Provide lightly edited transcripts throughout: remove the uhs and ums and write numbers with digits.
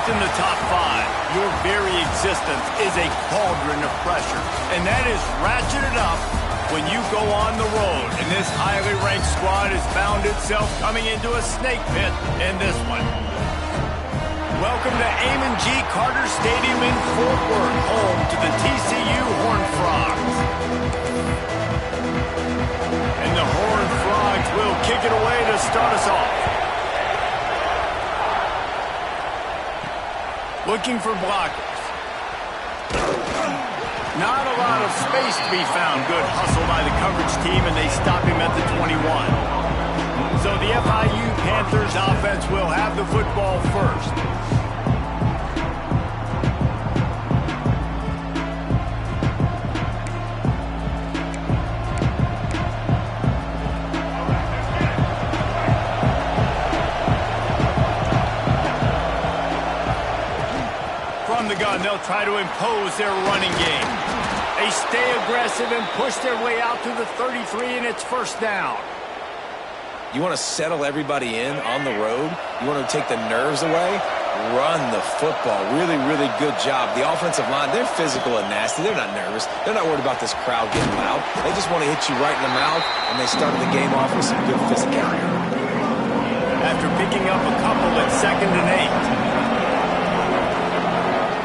in the top 5, your very existence is a cauldron of pressure. And that is ratcheted up when you go on the road. And this highly ranked squad has found itself coming into a snake pit in this one. Welcome to Amon G. Carter Stadium in Fort Worth, home to the TCU Horned Frogs. And the Horned Frogs will kick it away to start us off. Looking for blockers. Not a lot of space to be found. Good hustle by the coverage team, and they stop him at the 21. So the FIU Panthers offense will have the football first. From the gun, they'll try to impose their running game. They stay aggressive and push their way out to the 33, and it's first down. You want to settle everybody in on the road? You want to take the nerves away? Run the football. Really, really good job. The offensive line, they're physical and nasty. They're not nervous. They're not worried about this crowd getting loud. They just want to hit you right in the mouth, and they started the game off with some good physicality. After picking up a couple at 2nd and 8.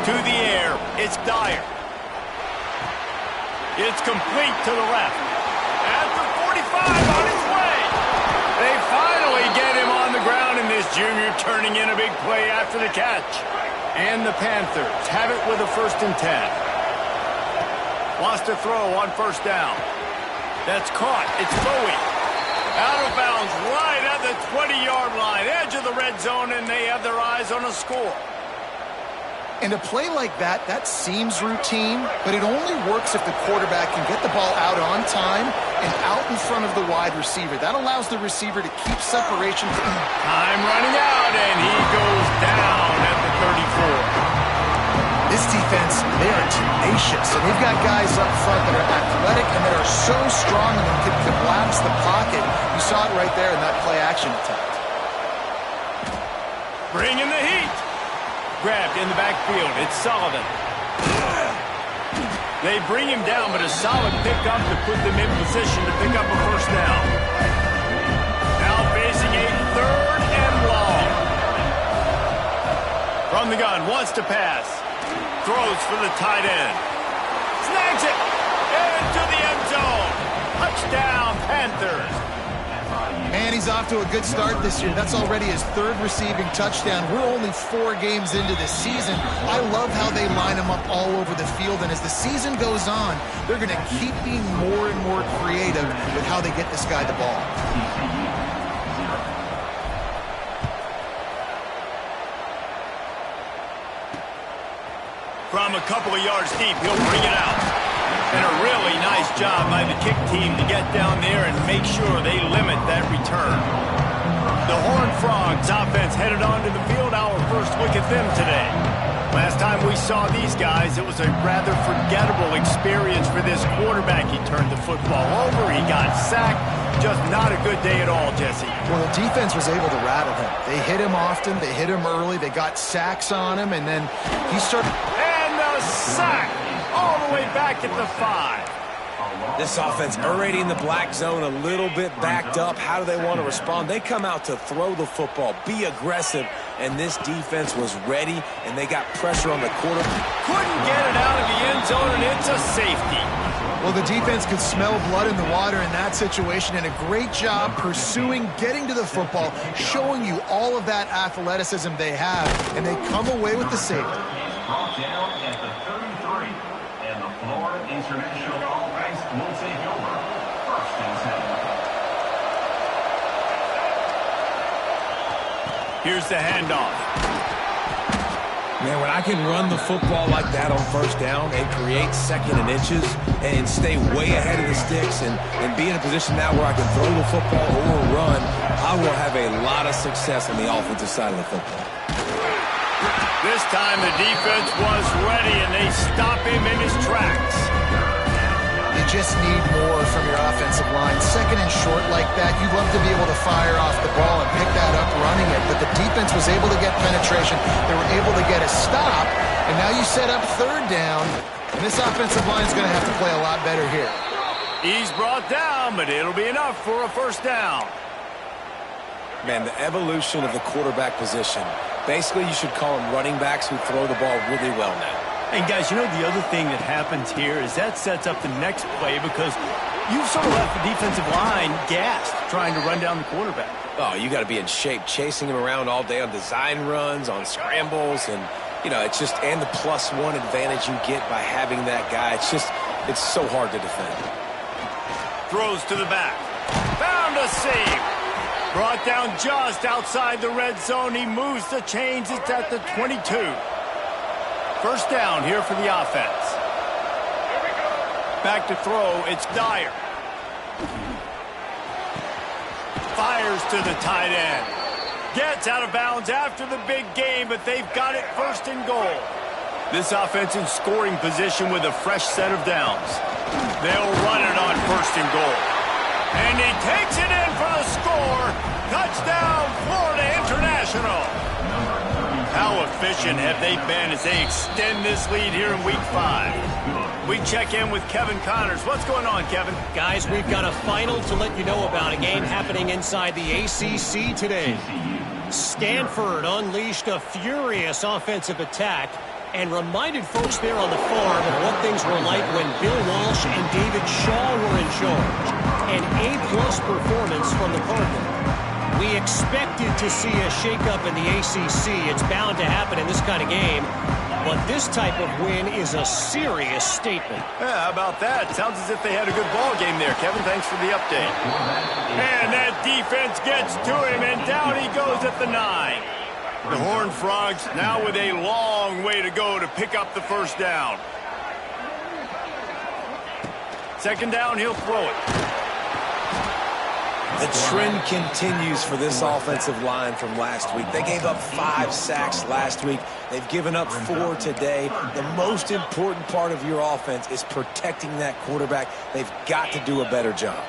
To the air, it's Dyer. It's complete to the left. At the 45 on his way. They finally get him on the ground, and this junior turning in a big play after the catch. And the Panthers have it with a 1st and 10. Wants to throw on 1st down. That's caught. It's Bowie. Out of bounds right at the 20-yard line. Edge of the red zone, and they have their eyes on a score. And a play like that, that seems routine, but it only works if the quarterback can get the ball out on time and out in front of the wide receiver. That allows the receiver to keep separation. Time running out, and he goes down at the 34. This defense, they are tenacious, and they've got guys up front that are athletic and that are so strong and can collapse the pocket. You saw it right there in that play-action attempt. Bring in the heat. Grabbed in the backfield. It's Sullivan. They bring him down, but a solid pickup to put them in position to pick up a 1st down. Now facing a 3rd and long. From the gun, wants to pass. Throws for the tight end. Snags it. Into the end zone. Touchdown, Panthers. Man, he's off to a good start this year. That's already his 3rd receiving touchdown. We're only 4 games into this season. I love how they line him up all over the field, and as the season goes on, they're going to keep being more and more creative with how they get this guy the ball. From a couple of yards deep, he'll bring it out. And a really nice job by the kick team to get down there and make sure they limit that return. The Horned Frogs offense headed onto the field. Our first look at them today. Last time we saw these guys, it was a rather forgettable experience for this quarterback. He turned the football over. He got sacked. Just not a good day at all, Jesse. Well, the defense was able to rattle him. They hit him often. They hit him early. They got sacks on him, and then he started... And the sack! All the way back at the 5. This offense already in the black zone, a little bit backed up. How do they want to respond? They come out to throw the football, be aggressive, and this defense was ready, and they got pressure on the quarter. Couldn't get it out of the end zone, and it's a safety. Well, the defense could smell blood in the water in that situation, and a great job pursuing, getting to the football, showing you all of that athleticism they have, and they come away with the safety. Brought down at the 33, and the Florida International offense will take over. 1st and 7. Here's the handoff. Man, when I can run the football like that on 1st down and create 2nd and inches and stay way ahead of the sticks and be in a position now where I can throw the football or run, I will have a lot of success on the offensive side of the football. This time the defense was ready, and they stop him in his tracks. You just need more from your offensive offensive line. Second and short like that, you'd love to be able to fire off the ball and pick that up running it, but the defense was able to get penetration. They were able to get a stop, and now you set up third down, and this offensive line is going to have to play a lot better here. He's brought down, but it'll be enough for a first down. Man, the evolution of the quarterback position. Basically, you should call them running backs who throw the ball really well now. And guys, you know the other thing that happens here is that sets up the next play because you've sort of left the defensive line gassed trying to run down the quarterback. Oh, you got to be in shape, chasing him around all day on design runs, on scrambles, and, you know, it's just, and the +1 advantage you get by having that guy. It's so hard to defend. Throws to the back. Found a seam. Brought down just outside the red zone. He moves the chains. It's at the 22. First down here for the offense. Back to throw. It's Dyer. Fires to the tight end. Gets out of bounds after the big game, but they've got it first and goal. This offense in scoring position with a fresh set of downs. They'll run it on first and goal. And he takes it in for the score. Touchdown, Florida International. How efficient have they been as they extend this lead here in Week 5? We check in with Kevin Connors. What's going on, Kevin? Guys, we've got a final to let you know about, a game happening inside the ACC today. Stanford unleashed a furious offensive attack and reminded folks there on the farm of what things were like when Bill Walsh and David Shaw were in charge. An A-plus performance from the Cardinals. We expected to see a shakeup in the ACC. It's bound to happen in this kind of game. But this type of win is a serious statement. Yeah, how about that? Sounds as if they had a good ball game there, Kevin. Thanks for the update. And that defense gets to him, and down he goes at the 9. The Horned Frogs now with a long way to go to pick up the first down. Second down, he'll throw it. The trend continues for this offensive line from last week. They gave up 5 sacks last week. They've given up 4 today. The most important part of your offense is protecting that quarterback. They've got to do a better job.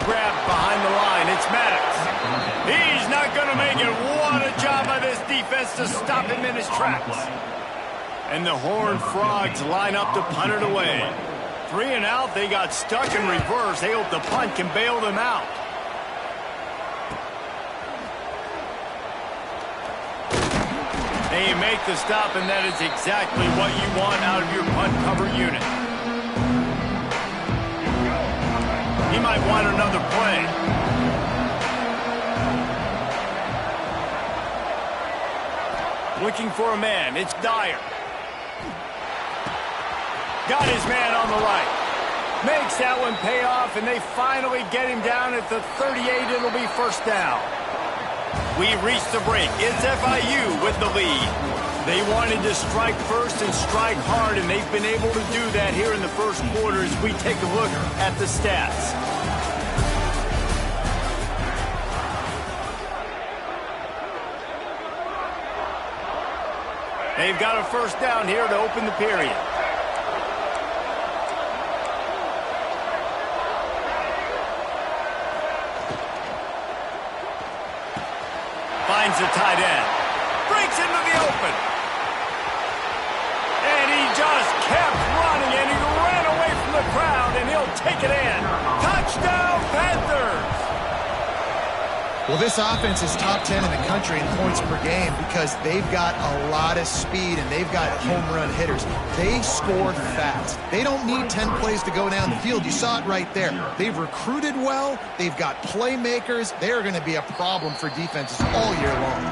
Grab behind the line. It's Maddox. He's not going to make it. What a job by this defense to stop him in his tracks. And the Horned Frogs line up to punt it away. 3 and out. They got stuck in reverse. They hope the punt can bail them out. They make the stop, and that is exactly what you want out of your punt cover unit. He might want another play. Looking for a man. It's Dyer. Got his man on the right. Makes that one pay off, and they finally get him down at the 38. It'll be first down. We reached the break. It's FIU with the lead. They wanted to strike first and strike hard, and they've been able to do that here in the first quarter as we take a look at the stats. They've got a first down here to open the period. Finds the tight end. Breaks into the open. And he just kept running, and he ran away from the crowd, and he'll take it in. Touchdown, Panthers! Well, this offense is top 10 in the country in points per game because they've got a lot of speed and they've got home run hitters. They scored fast. They don't need 10 plays to go down the field. You saw it right there. They've recruited well. They've got playmakers. They're going to be a problem for defenses all year long.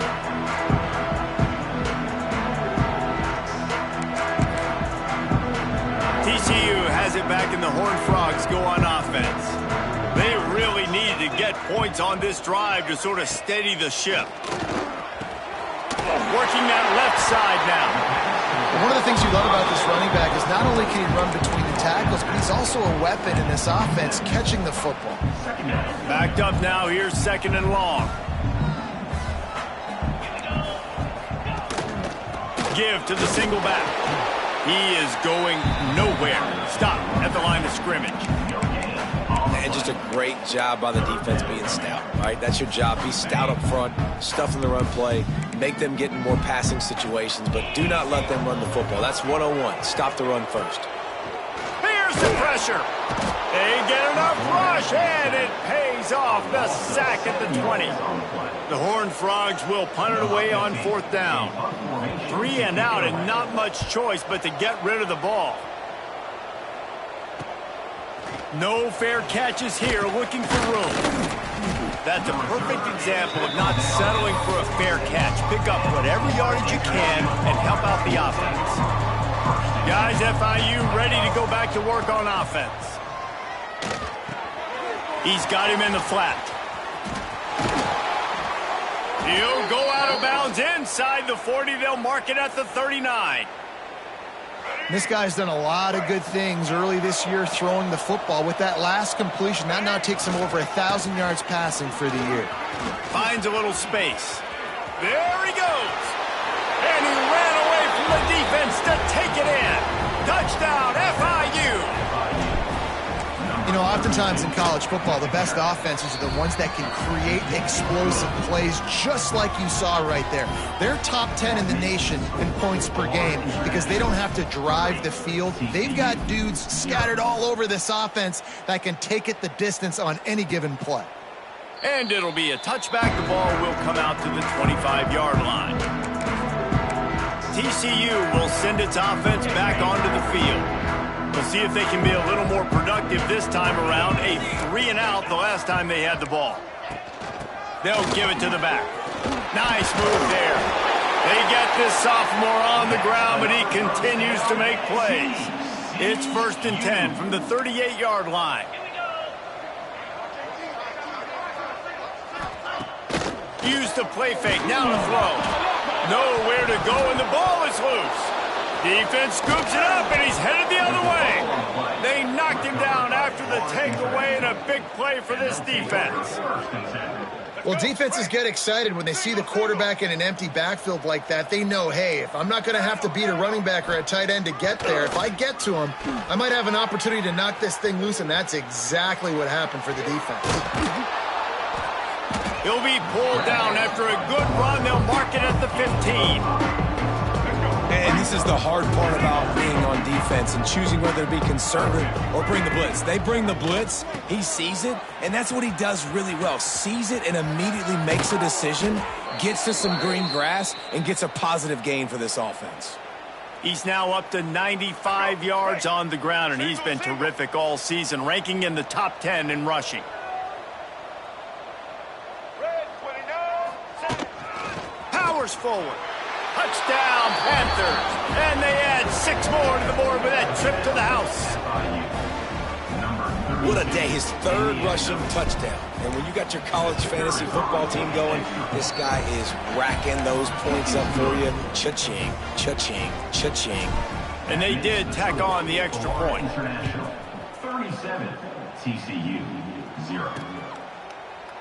TCU has it back, and the Horned Frogs go on offense. They really need to get points on this drive to sort of steady the ship. Working that left side now. One of the things you love about this running back is not only can he run between the tackles, but he's also a weapon in this offense catching the football. Backed up now. Here's second and long. Give to the single back. He is going nowhere. Stop. scrimmage. And just a great job by the defense being stout. All right, that's your job. Be stout up front, stuff in the run play, make them get in more passing situations, but do not let them run the football. That's 101. Stop the run first. Here's the pressure. They get enough rush, and it pays off. The sack at the 20. The Horned Frogs will punt it away on 4th down. 3 and out, and not much choice but to get rid of the ball. No fair catches here, looking for room. That's a perfect example of not settling for a fair catch. Pick up whatever yardage you can and help out the offense. Guys, FIU ready to go back to work on offense. He's got him in the flat. He'll go out of bounds inside the 40. They'll mark it at the 39. This guy's done a lot of good things early this year throwing the football. With that last completion, that now takes him over 1,000 yards passing for the year. Finds a little space. There he goes. And he ran away from the defense to take it in. Touchdown, FIU. You know, oftentimes in college football, the best offenses are the ones that can create explosive plays, just like you saw right there. They're top 10 in the nation in points per game because they don't have to drive the field. They've got dudes scattered all over this offense that can take it the distance on any given play. And it'll be a touchback. The ball will come out to the 25-yard line. TCU will send its offense back onto the field. We'll see if they can be a little more productive this time around. A 3 and out the last time they had the ball. They'll give it to the back. Nice move there. They get this sophomore on the ground, but he continues to make plays. It's 1st and 10 from the 38-yard line. Used the play fake, now to throw. Nowhere to go, and the ball is loose. Defense scoops it up, and he's headed the other way. They knocked him down after the takeaway, and a big play for this defense. Well, defenses get excited when they see the quarterback in an empty backfield like that. They know, hey, if I'm not going to have to beat a running back or a tight end to get there, if I get to him, I might have an opportunity to knock this thing loose, and that's exactly what happened for the defense. He'll be pulled down after a good run. They'll mark it at the 15. And this is the hard part about being on defense and choosing whether to be conservative or bring the blitz. They bring the blitz, he sees it, and that's what he does really well. Sees it and immediately makes a decision, gets to some green grass, and gets a positive gain for this offense. He's now up to 95 yards on the ground, and he's been terrific all season, ranking in the top 10 in rushing. Powers forward. Touchdown, Panthers. And they add 6 more to the board with that trip to the house. What a day. His 3rd rushing touchdown. And when you got your college fantasy football team going, this guy is racking those points up for you. Cha-ching, cha-ching, cha-ching. And they did tack on the extra point. 37, TCU, 0.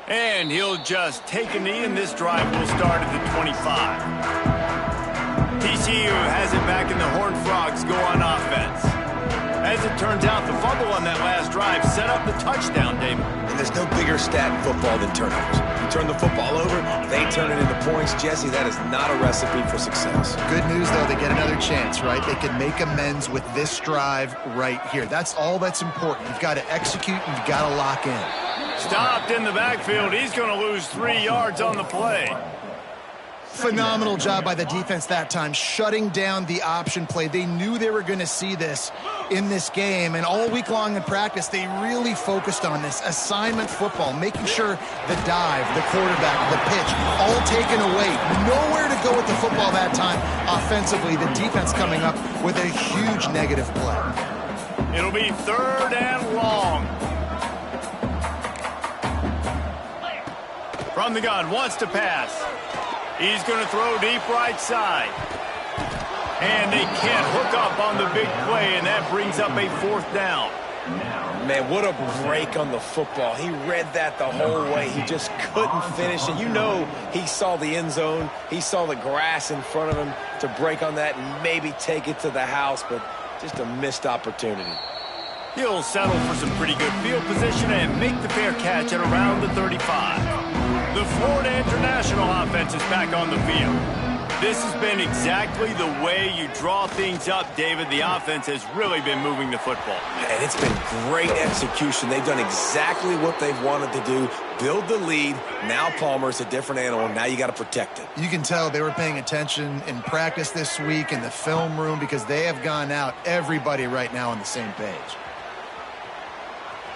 And he'll just take a knee, and this drive will start at the 25. TCU has it back, and the Horned Frogs go on offense. As it turns out, the fumble on that last drive set up the touchdown, David. And there's no bigger stat in football than turnovers. You turn the football over, they turn it into points. Jesse, that is not a recipe for success. Good news, though, they get another chance, right? They can make amends with this drive right here. That's all that's important. You've got to execute, and you've got to lock in. Stopped in the backfield. He's going to lose 3 yards on the play. Phenomenal job by the defense that time, shutting down the option play. They knew they were going to see this in this game, and all week long in practice, they really focused on this assignment football, making sure the dive, the quarterback, the pitch, all taken away. Nowhere to go with the football that time offensively. The defense coming up with a huge negative play. It'll be 3rd and long. From the gun, wants to pass. He's going to throw deep right side. And they can't hook up on the big play, and that brings up a 4th down. Man, what a break on the football. He read that the whole way. He just couldn't finish it. You know he saw the end zone. He saw the grass in front of him to break on that and maybe take it to the house, but just a missed opportunity. He'll settle for some pretty good field position and make the fair catch at around the 35. The Florida International offense is back on the field. This has been exactly the way you draw things up, David. The offense has really been moving the football. And it's been great execution. They've done exactly what they've wanted to do. Build the lead. Now Palmer's a different animal. Now you got to protect it. You can tell they were paying attention in practice this week in the film room because they have gone out, everybody right now on the same page.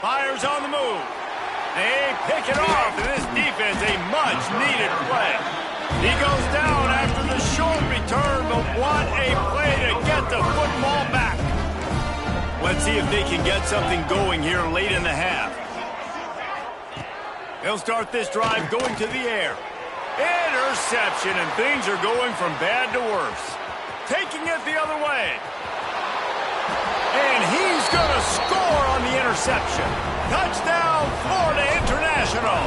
Fires on the move. They pick it off, and this defense a much-needed play. He goes down after the short return, but what a play to get the football back. Let's see if they can get something going here late in the half. They'll start this drive going to the air. Interception, and things are going from bad to worse. Taking it the other way. And he's going to score on the interception. Touchdown, Florida International.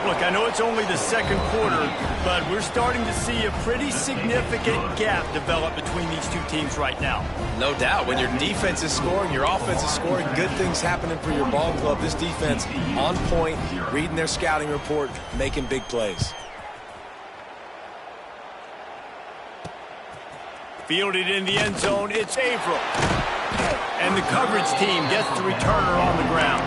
Look, I know it's only the second quarter, but we're starting to see a pretty significant gap develop between these two teams right now. No doubt. When your defense is scoring, your offense is scoring, good things happening for your ball club. This defense on point, reading their scouting report, making big plays. Fielded in the end zone, it's Averill. And the coverage team gets the returner on the ground.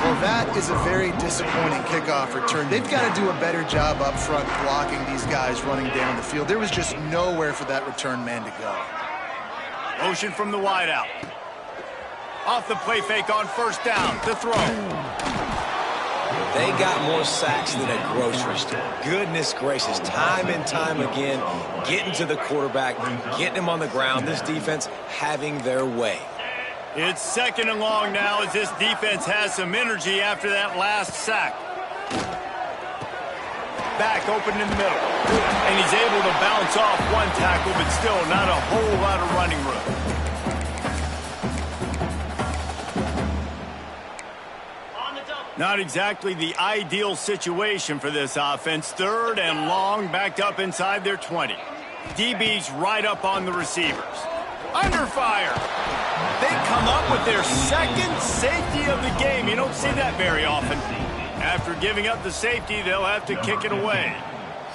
Well, that is a very disappointing kickoff return. They've got to do a better job up front blocking these guys running down the field. There was just nowhere for that return man to go. Motion from the wideout. Off the play fake on first down. The throw. They got more sacks than a grocery store. Goodness gracious, time and time again, getting to the quarterback, getting him on the ground. This defense having their way. It's second and long now as this defense has some energy after that last sack. Back open in the middle. And he's able to bounce off one tackle, but still not a whole lot of running room. Not exactly the ideal situation for this offense. Third and long, backed up inside their 20. DB's right up on the receivers. Under fire. They come up with their second safety of the game. You don't see that very often. After giving up the safety, they'll have to kick it away.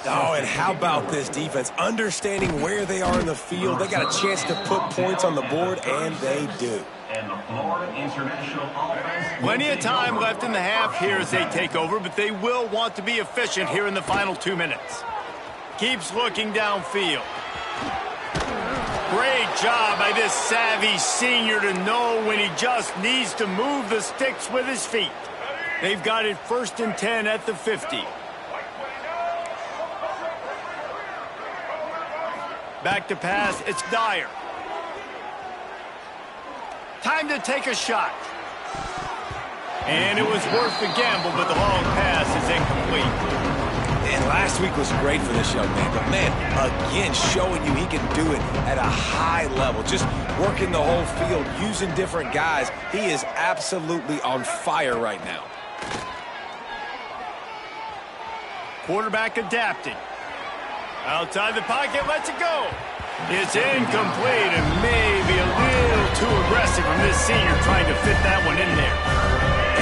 Oh, and how about this defense? Understanding where they are in the field. They got a chance to put points on the board, and they do. And the Florida International offense. Plenty of time left in the half here as they take over, but they will want to be efficient here in the final 2 minutes. Keeps looking downfield. Great job by this savvy senior to know when he just needs to move the sticks with his feet. They've got it 1st and 10 at the 50. Back to pass, it's Dyer. Time to take a shot. And it was worth the gamble, but the long pass is incomplete. And last week was great for this young man. But, man, again, showing you he can do it at a high level. Just working the whole field, using different guys. He is absolutely on fire right now. Quarterback adapting. Outside the pocket, lets it go. It's incomplete and maybe a little too aggressive from this senior trying to fit that one in there.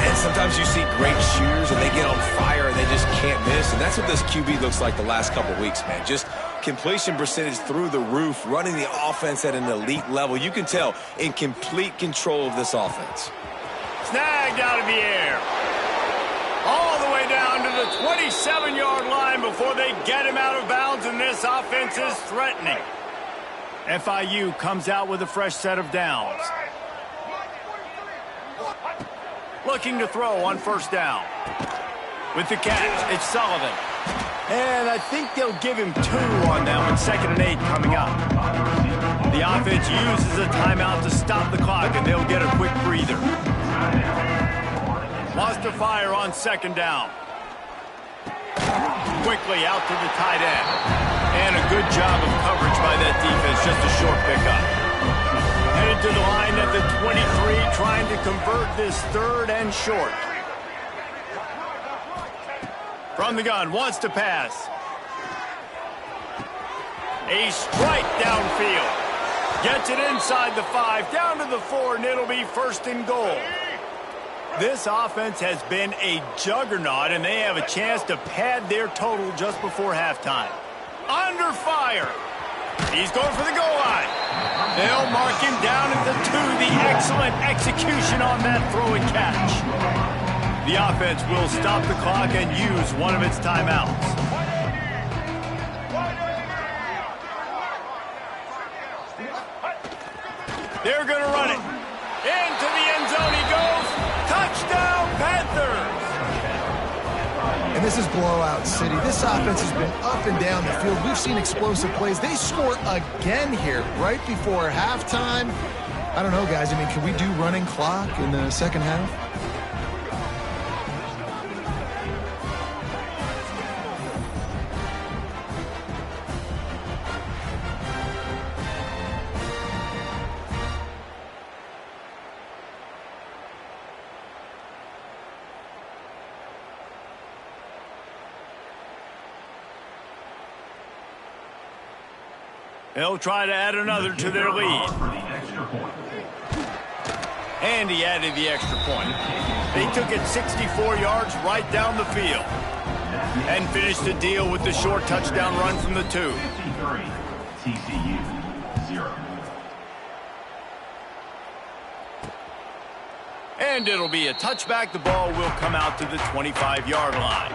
And sometimes you see great shooters and they get on fire and they just can't miss. And that's what this QB looks like the last couple weeks, man. Just completion percentage through the roof, running the offense at an elite level. You can tell in complete control of this offense. Snagged out of the air. All the way down to the 27-yard line before they get him out of bounds, and this offense is threatening. FIU comes out with a fresh set of downs. Looking to throw on first down. With the catch, it's Sullivan. And I think they'll give him 2 on that one. 2nd and 8 coming up. The offense uses a timeout to stop the clock, and they'll get a quick breather. Lost to fire on 2nd down. Quickly out to the tight end. And a good job of coverage by that defense. Just a short pickup. Headed to the line at the 23, trying to convert this 3rd and short. From the gun, wants to pass. A strike downfield. Gets it inside the 5, down to the 4, and it'll be 1st and goal. This offense has been a juggernaut, and they have a chance to pad their total just before halftime. Under fire. He's going for the goal line. They'll mark him down at the 2. The excellent execution on that throw and catch. The offense will stop the clock and use one of its timeouts. They're going to run it. Into the end zone he goes. Touchdown, Panthers! And this is blowout city. This offense has been up and down the field. We've seen explosive plays. They score again here right before halftime. I don't know, guys. I mean, can we do running clock in the second half? They'll try to add another to their lead. And he added the extra point. They took it 64 yards right down the field. And finished the deal with the short touchdown run from the 2. 53, TCU 0. And it'll be a touchback. The ball will come out to the 25-yard line.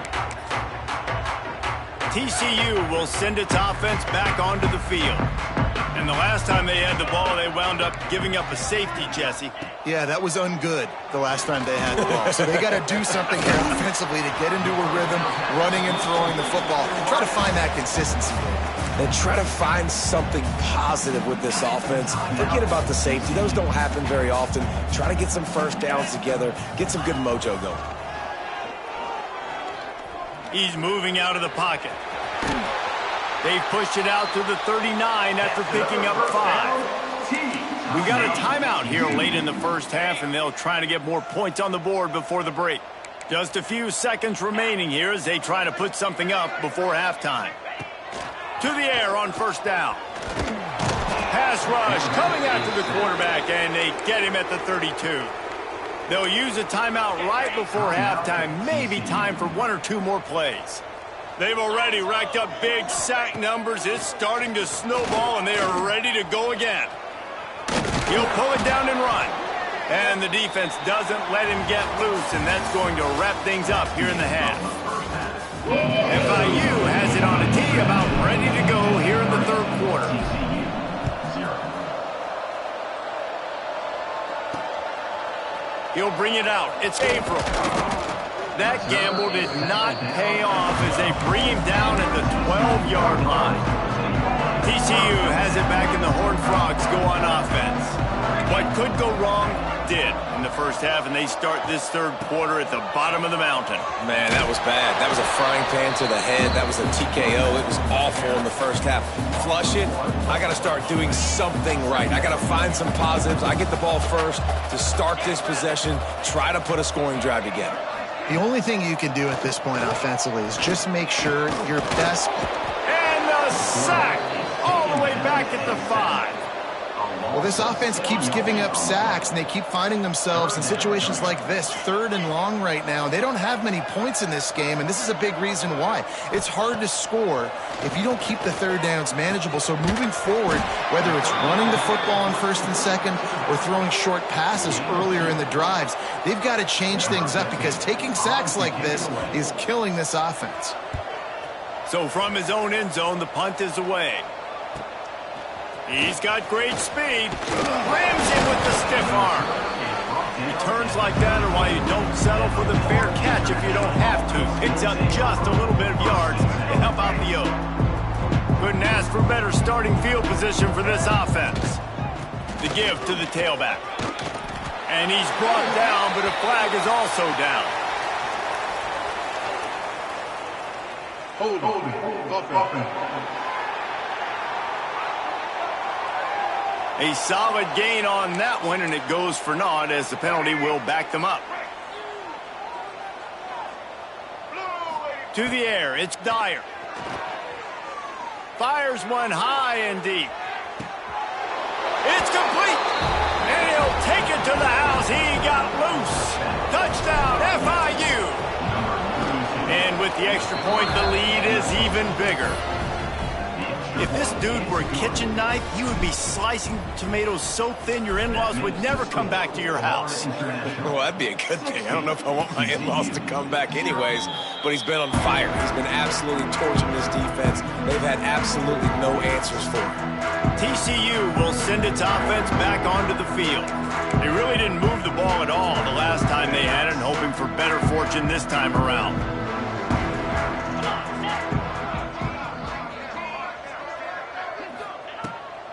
TCU will send its offense back onto the field. And the last time they had the ball, they wound up giving up a safety, Jesse. Yeah, that was ungood the last time they had the ball. So they got to do something here offensively to get into a rhythm, running and throwing the football. Try to find that consistency. And try to find something positive with this offense. Forget about the safety. Those don't happen very often. Try to get some first downs together. Get some good mojo going. He's moving out of the pocket. They've pushed it out to the 39 after picking up 5. We got a timeout here late in the first half, and they'll try to get more points on the board before the break. Just a few seconds remaining here as they try to put something up before halftime. To the air on 1st down. Pass rush coming after the quarterback, and they get him at the 32. They'll use a timeout right before halftime. Maybe time for 1 or 2 more plays. They've already racked up big sack numbers. It's starting to snowball, and they are ready to go again. He'll pull it down and run. And the defense doesn't let him get loose, and that's going to wrap things up here in the half. FIU has it on a tee, about ready to go here in the 3rd quarter. He'll bring it out. It's April. That gamble did not pay off as they bring him down at the 12-yard line. TCU has it back in the Horned Frogs go on offense. What could go wrong did in the first half, and they start this 3rd quarter at the bottom of the mountain. Man, that was bad. That was a frying pan to the head. That was a TKO. It was awful in the first half. Flush it. I got to start doing something right. I got to find some positives. I get the ball first to start this possession, try to put a scoring drive together. The only thing you can do at this point offensively is just make sure your best. And the sack all the way back at the 5. Well, this offense keeps giving up sacks, and they keep finding themselves in situations like this, 3rd and long right now. They don't have many points in this game, and this is a big reason why. It's hard to score if you don't keep the 3rd downs manageable. So moving forward, whether it's running the football on 1st and 2nd or throwing short passes earlier in the drives, they've got to change things up because taking sacks like this is killing this offense. So from his own end zone, the punt is away. He's got great speed. Rams him with the stiff arm. Returns like that are why you don't settle for the fair catch if you don't have to. Picks up just a little bit of yards to help out the Oak. Couldn't ask for better starting field position for this offense. The give to the tailback. And he's brought down, but a flag is also down. Hold on. A solid gain on that one, and it goes for naught as the penalty will back them up. To the air, it's Dyer. Fires one high and deep. the extra point, the lead is even bigger. If this dude were a kitchen knife, he would be slicing tomatoes so thin your in-laws would never come back to your house. Well, that'd be a good thing. I don't know if I want my in-laws to come back anyways, but he's been on fire. He's been absolutely torching this defense. They've had absolutely no answers for him. TCU will send its offense back onto the field. They really didn't move the ball at all the last time they had it, hoping for better fortune this time around.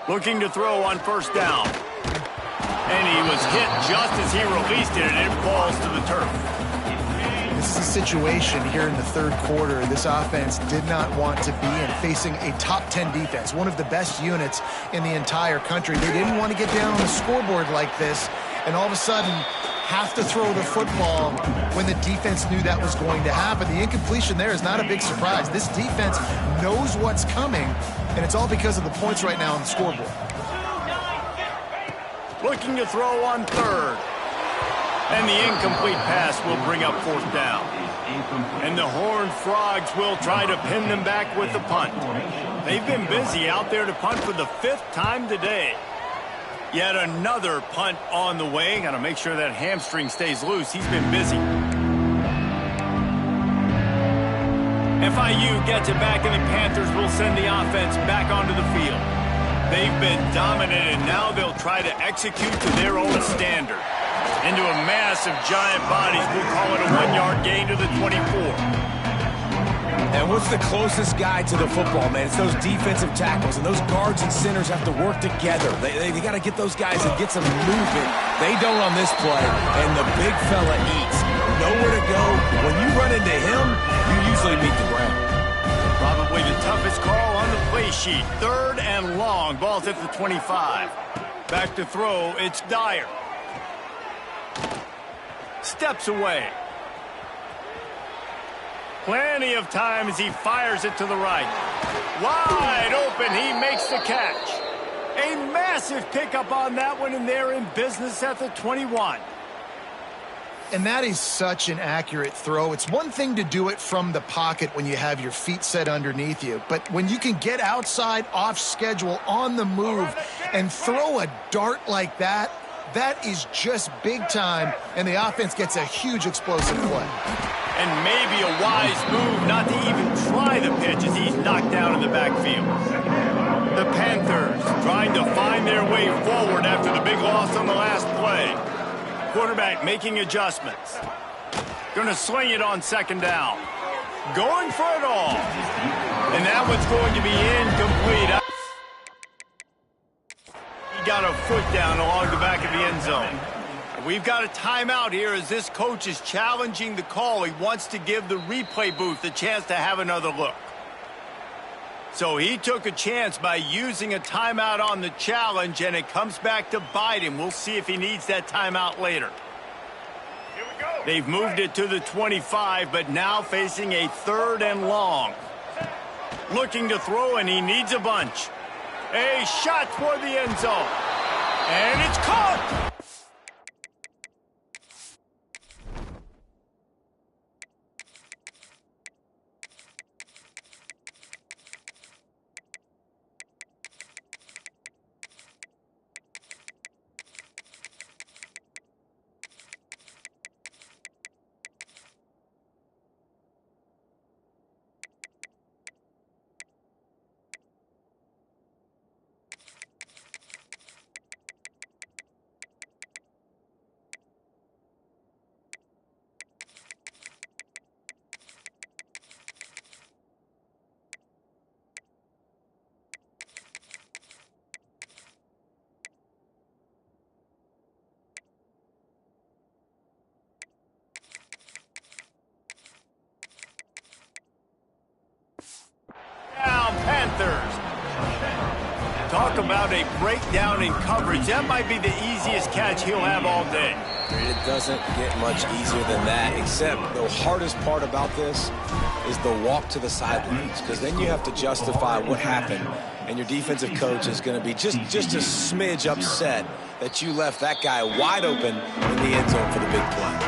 Looking to throw on first down. And he was hit just as he released it, and it falls to the turf. This is a situation here in the third quarter this offense did not want to be in, facing a top 10 defense, one of the best units in the entire country. They didn't want to get down on the scoreboard like this and all of a sudden have to throw the football when the defense knew that was going to happen. The incompletion there is not a big surprise. This defense knows what's coming, and it's all because of the points right now on the scoreboard. Looking to throw on third. And the incomplete pass will bring up fourth down. And the Horned Frogs will try to pin them back with the punt. They've been busy out there to punt for the 5th time today. Yet another punt on the way. Got to make sure that hamstring stays loose. He's been busy. FIU gets it back, and the Panthers will send the offense back onto the field. They've been dominant, and now they'll try to execute to their own standard. Into a mass of giant bodies, we'll call it a 1-yard gain to the 24. And what's the closest guy to the football, man? It's those defensive tackles, and those guards and centers have to work together. They got to get those guys and get some movement. They don't on this play, and the big fella eats. Nowhere to go. When you run into him, you usually meet the ground. Probably the toughest call on the play sheet. 3rd and long. Ball's at the 25. Back to throw. It's Dyer. Steps away. Plenty of time as he fires it to the right. Wide open. He makes the catch. A massive pickup on that one, and they're in business at the 21. And that is such an accurate throw. It's one thing to do it from the pocket when you have your feet set underneath you, but when you can get outside, off schedule, on the move, and throw a dart like that, that is just big time, and the offense gets a huge explosive play. And maybe a wise move not to even try the pitch as he's knocked down in the backfield. The Panthers trying to find their way forward after the big loss on the last play. Quarterback making adjustments. Going to sling it on 2nd down. Going for it all. And that one's going to be incomplete. He got a foot down along the back of the end zone. We've got a timeout here as this coach is challenging the call. He wants to give the replay booth a chance to have another look. So he took a chance by using a timeout on the challenge, and it comes back to bite him. We'll see if he needs that timeout later. Here we go. They've moved it to the 25, but now facing a 3rd and long. Looking to throw, and he needs a bunch. A shot toward the end zone. And it's caught! Panthers. Talk about a breakdown in coverage. That might be the easiest catch he'll have all day. It doesn't get much easier than that, except the hardest part about this is the walk to the sidelines, because then you have to justify what happened, and your defensive coach is going to be just a smidge upset that you left that guy wide open in the end zone for the big play.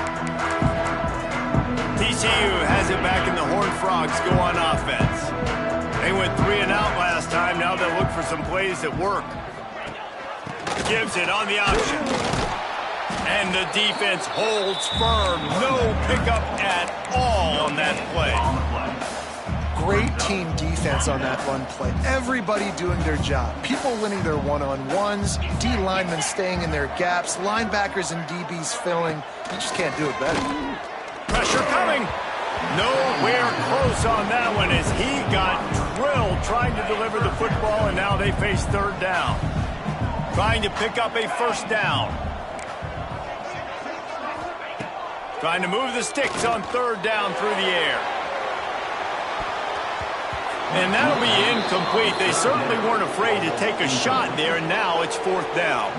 TCU has it back and the Horned Frogs go on offense. They went 3 and out last time. Now they'll look for some plays that work. Gives it on the option. And the defense holds firm. No pickup at all on that play. Great team defense on that run play. Everybody doing their job. People winning their one-on-ones, D linemen staying in their gaps, linebackers and DBs filling. You just can't do it better. Pressure coming. Nowhere close on that one as he got drilled trying to deliver the football, and now they face third down. Trying to pick up a first down. Trying to move the sticks on third down through the air. And that'll be incomplete. They certainly weren't afraid to take a shot there, and now it's fourth down.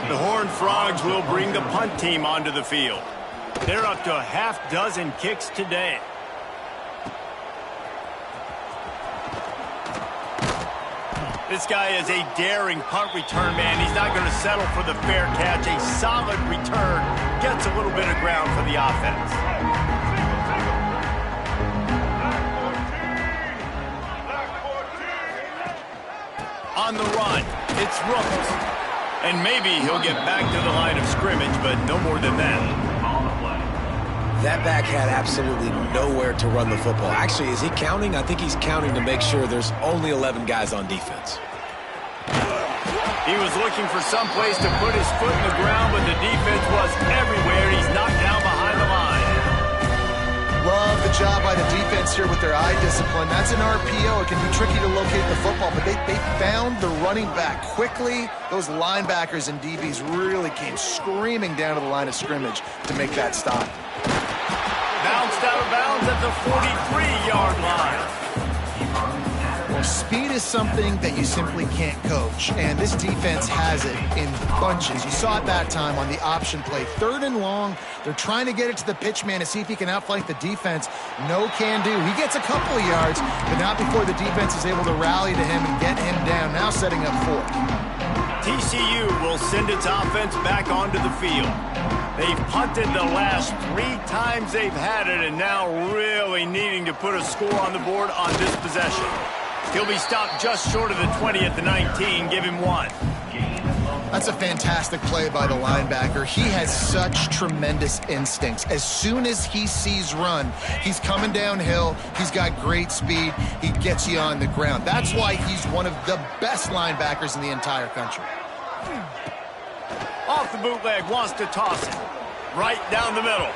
The Horned Frogs will bring the punt team onto the field. They're up to a half-dozen kicks today. This guy is a daring punt return man. He's not going to settle for the fair catch. A solid return gets a little bit of ground for the offense. On the run, it's Rooks. And maybe he'll get back to the line of scrimmage, but no more than that. That back had absolutely nowhere to run the football. Actually, is he counting? I think he's counting to make sure there's only 11 guys on defense. He was looking for some place to put his foot in the ground, but the defense was everywhere. He's knocked down behind the line. Love the job by the defense here with their eye discipline. That's an RPO. It can be tricky to locate the football, but they found the running back quickly. Those linebackers and DBs really came screaming down to the line of scrimmage to make that stop. Bounced out of bounds at the 43-yard line. Well, speed is something that you simply can't coach, and this defense has it in bunches. You saw it that time on the option play. Third and long, they're trying to get it to the pitch man to see if he can outflank the defense. No can do. He gets a couple of yards, but not before the defense is able to rally to him and get him down, now setting up fourth. TCU will send its offense back onto the field. They've punted the last 3 times they've had it, and now really needing to put a score on the board on this possession. He'll be stopped just short of the 20 at the 19. Give him 1. That's a fantastic play by the linebacker. He has such tremendous instincts. As soon as he sees run, he's coming downhill. He's got great speed. He gets you on the ground. That's why he's one of the best linebackers in the entire country. Off the bootleg, wants to toss it. Right down the middle.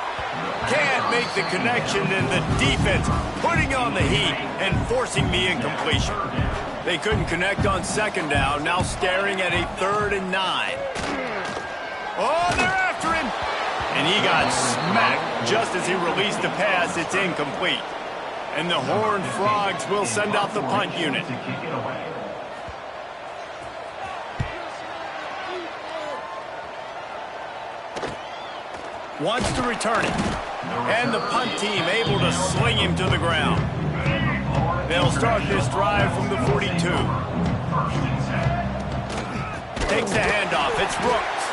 Can't make the connection, and the defense putting on the heat and forcing the incompletion. They couldn't connect on second down, now staring at a 3rd and 9. Oh, they're after him! And he got smacked just as he released the pass. It's incomplete. And the Horned Frogs will send out the punt unit. Wants to return it. And the punt team able to sling him to the ground. They'll start this drive from the 42. Takes the handoff. It's Rooks.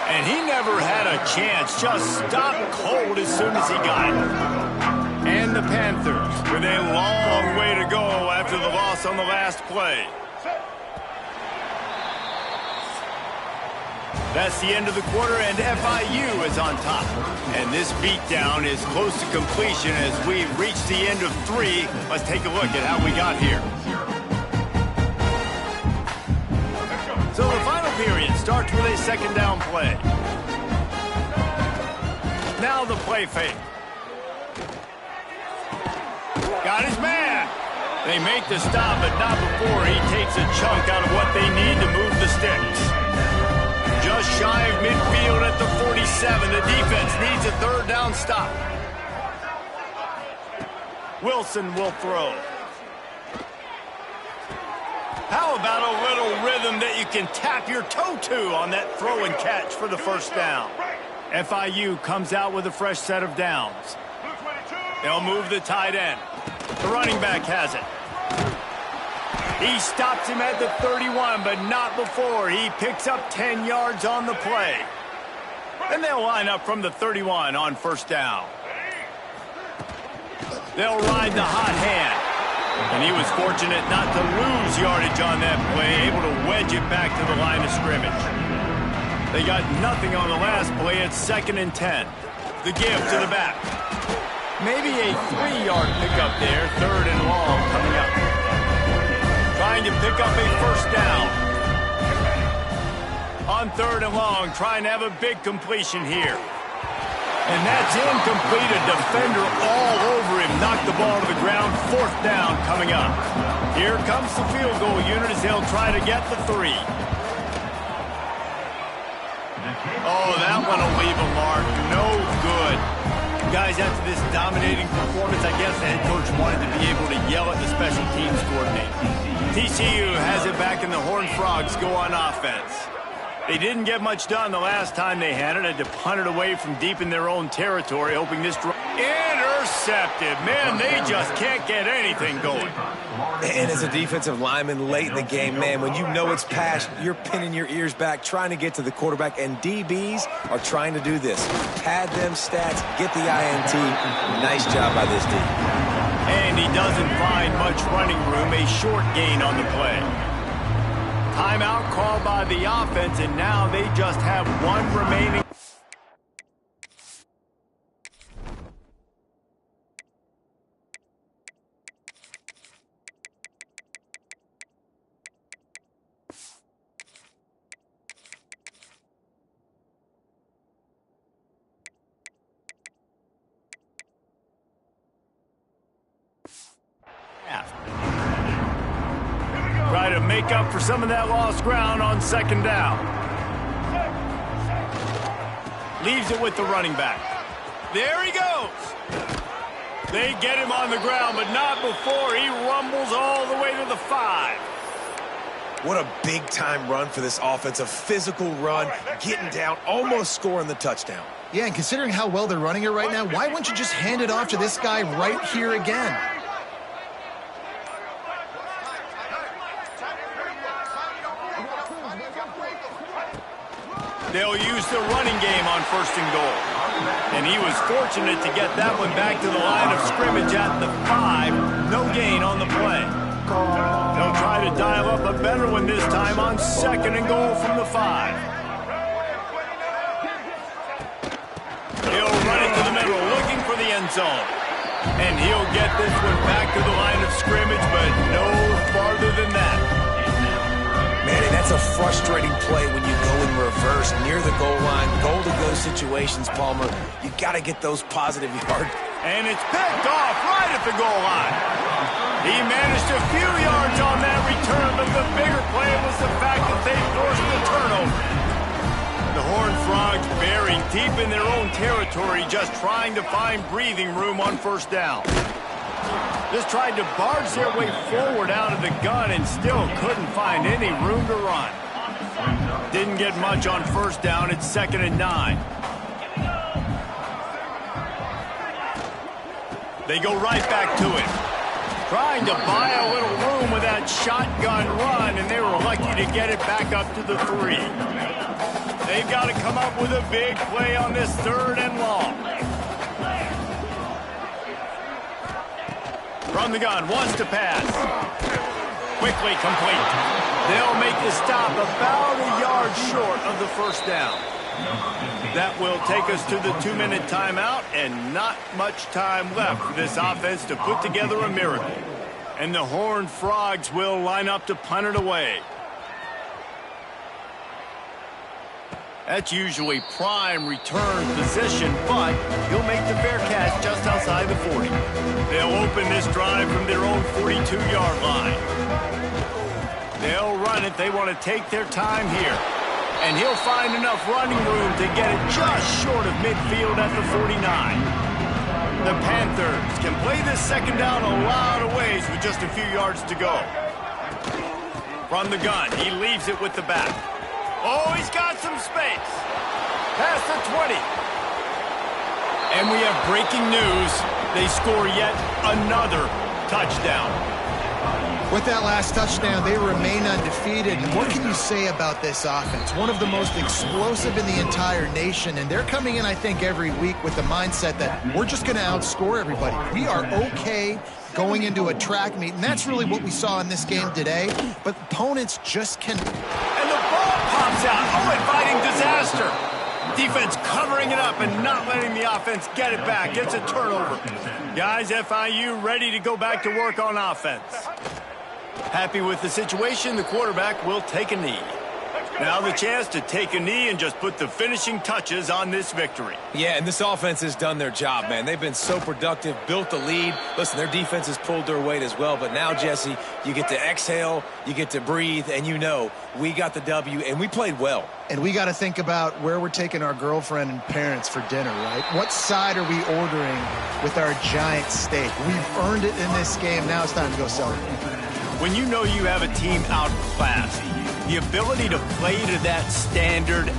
And he never had a chance. Just stopped cold as soon as he got it. And the Panthers with a long way to go after the loss on the last play. That's the end of the quarter, and FIU is on top. And this beatdown is close to completion as we reach the end of 3. Let's take a look at how we got here. So the final period starts with a second down play. Now the play fake. Got his man. They make the stop, but not before he takes a chunk out of what they need to move the sticks. Just shy of midfield at the 47. The defense needs a 3rd down stop. Wilson will throw. How about a little rhythm that you can tap your toe to on that throw and catch for the first down? FIU comes out with a fresh set of downs. They'll move the tight end. The running back has it. He stops him at the 31, but not before. He picks up 10 yards on the play. And they'll line up from the 31 on first down. They'll ride the hot hand. And he was fortunate not to lose yardage on that play, able to wedge it back to the line of scrimmage. They got nothing on the last play. It's 2nd and 10. The give to the back. Maybe a 3-yard pickup there. 3rd and long coming up. Trying to pick up a first down. On 3rd and long, trying to have a big completion here. And that's incomplete. A defender all over him. Knocked the ball to the ground. 4th down coming up. Here comes the field goal unit as they'll try to get the 3. Oh, that one will leave a mark. No good. Guys, after this dominating performance, I guess the head coach wanted to be able to yell at the special teams coordinator. TCU has it back and the Horned Frogs go on offense. They didn't get much done the last time they had it. Had to punt it away from deep in their own territory, hoping this drive. Intercepted. Man, they just can't get anything going. And as a defensive lineman late in the game, man, when you know it's past, you're pinning your ears back, trying to get to the quarterback, and DBs are trying to do this. Pad them stats, get the INT. Nice job by this D. And he doesn't find much running room, a short gain on the play. Timeout called by the offense, and now they just have one remaining. Try to make up for some of that lost ground on 2nd down. Leaves it with the running back. There he goes. They get him on the ground, but not before he rumbles all the way to the 5. What a big-time run for this offense. A physical run, getting down, almost scoring the touchdown. Yeah, and considering how well they're running it right now, why wouldn't you just hand it off to this guy right here again? They'll use the running game on 1st and goal. And he was fortunate to get that one back to the line of scrimmage at the 5. No gain on the play. They'll try to dial up a better one this time on 2nd and goal from the 5. He'll run it to the middle, looking for the end zone. And he'll get this one back to the line of scrimmage, but no farther than that. Man, and that's a frustrating play when you go in reverse near the goal line. Goal-to-go situations, Palmer. You got to get those positive yards. And it's picked off right at the goal line. He managed a few yards on that return, but the bigger play was the fact that they forced the turnover. The Horned Frogs buried deep in their own territory, just trying to find breathing room on 1st down. Just tried to barge their way forward out of the gun and still couldn't find any room to run. Didn't get much on 1st down. It's 2nd and 9. They go right back to it. Trying to buy a little room with that shotgun run, and they were lucky to get it back up to the 3. They've got to come up with a big play on this 3rd and long. From the gun, wants to pass. Quickly complete. They'll make the stop about a yard short of the 1st down. That will take us to the 2-minute timeout, and not much time left for this offense to put together a miracle. And the Horned Frogs will line up to punt it away. That's usually prime return position, but he'll make the fair catch just outside the 40. They'll open this drive from their own 42-yard line. They'll run it. They want to take their time here. And he'll find enough running room to get it just short of midfield at the 49. The Panthers can play this 2nd down a lot of ways with just a few yards to go. From the gun, he leaves it with the back. Oh, he's got some space. Past the 20. And we have breaking news. They score yet another touchdown. With that last touchdown, they remain undefeated. And what can you say about this offense? One of the most explosive in the entire nation. And they're coming in, I think, every week with the mindset that we're just going to outscore everybody. We are okay going into a track meet. And that's really what we saw in this game today. But opponents just can. And the ball pops out. Oh, inviting disaster. Defense covering it up and not letting the offense get it back. Gets a turnover. Guys, FIU ready to go back to work on offense. Happy with the situation, the quarterback will take a knee. Now the chance to take a knee and just put the finishing touches on this victory. Yeah, and this offense has done their job, man. They've been so productive, built the lead. Listen, their defense has pulled their weight as well. But now, Jesse, you get to exhale, you get to breathe, and you know we got the W, and we played well. And we got to think about where we're taking our girlfriend and parents for dinner, right? What side are we ordering with our giant steak? We've earned it in this game. Now it's time to go celebrate. When you know you have a team outclassed, the ability to play to that standard